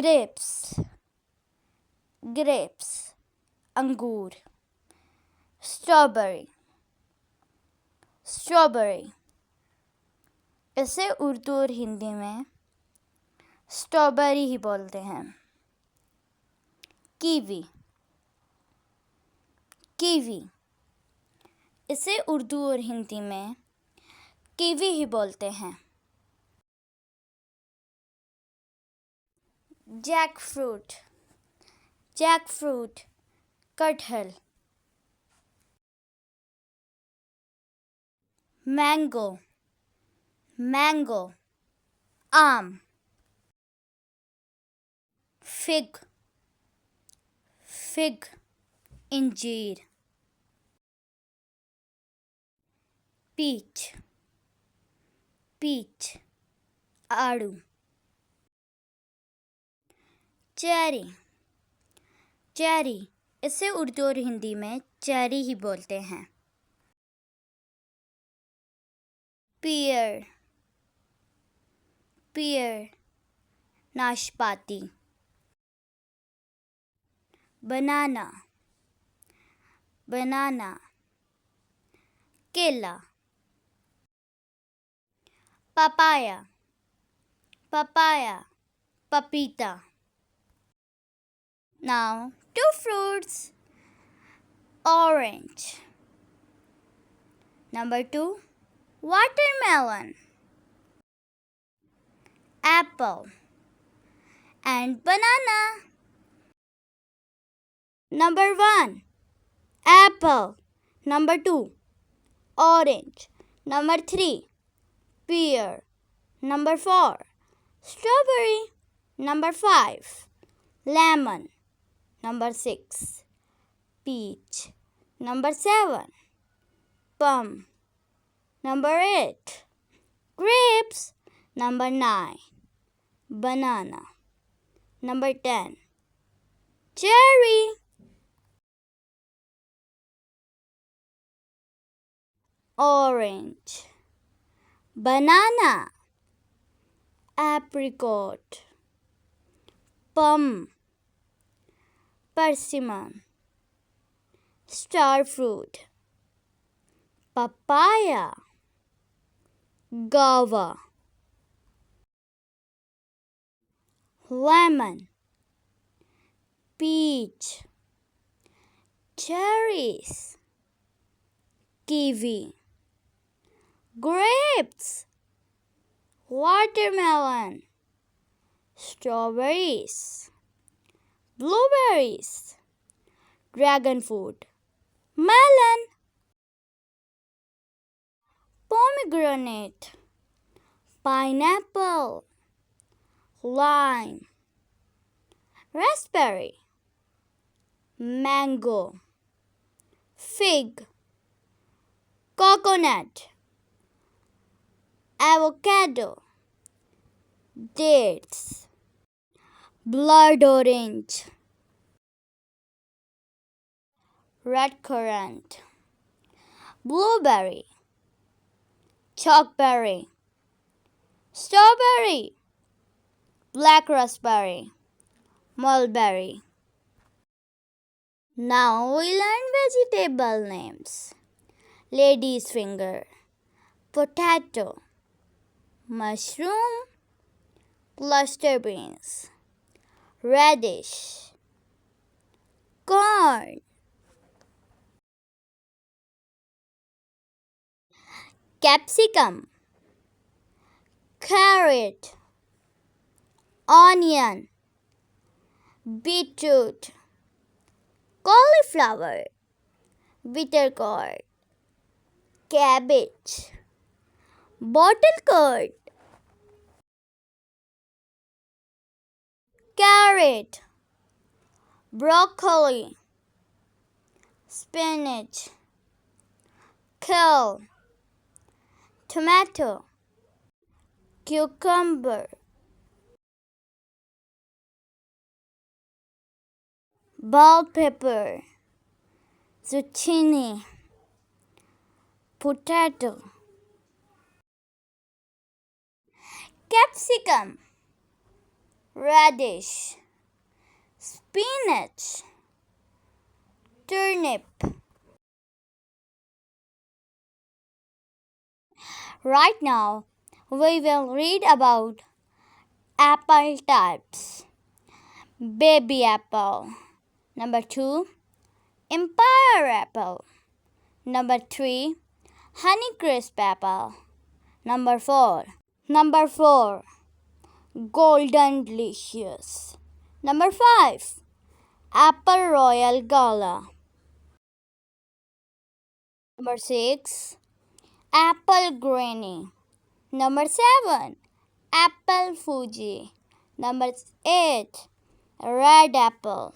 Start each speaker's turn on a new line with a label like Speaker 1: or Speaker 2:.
Speaker 1: Grapes grapes अंगूर. Strawberry strawberry. इसे उर्दू और हिंदी में स्ट्रॉबेरी ही बोलते हैं. Kiwi kiwi. इसे उर्दू और हिंदी में कीवी ही बोलते हैं. जैकफ्रूट जैकफ्रूट कटहल. मैंगो मैंगो आम. फिग फिग इंजीर. पीच पीच आड़ू. Cherry cherry. इसे उर्दू और हिंदी में चेरी ही बोलते हैं. पियर पियर नाशपाती. बनाना बनाना केला. पपाया पपाया पपीता. Now, two fruits. Orange. Number 2, watermelon. Apple and banana. Number 1, apple. Number 2, orange. Number 3, pear. Number 4, strawberry. Number 5, lemon. Number 6, peach. Number 7, plum. Number 8, grapes. Number 9, banana. Number 10, cherry. Orange, banana, apricot, plum, persimmon, star fruit, papaya, guava, lemon, peach, cherries, kiwi, grapes, watermelon, strawberries, blueberries, dragon fruit, melon, pomegranate, pineapple, lime, raspberry, mango, fig, coconut, avocado, dates, blood orange, red currant, blueberry, chalkberry, strawberry, black raspberry, mulberry. Now we learn vegetable names. Lady's finger, potato, mushroom, cluster beans, radish, corn, capsicum, carrot, onion, beetroot, cauliflower, bitter gourd, cabbage, bottle gourd, carrot, broccoli, spinach, kale, tomato, cucumber, bell pepper, zucchini, potato, capsicum, radish, spinach, turnip. Right now, we will read about apple types. Baby apple. Number 2, Empire apple. Number 3, Honeycrisp apple. Number 4, Golden Delicious. Number 5, Apple Royal Gala. Number 6, Apple Granny. Number 7, Apple Fuji. Number 8, Red apple.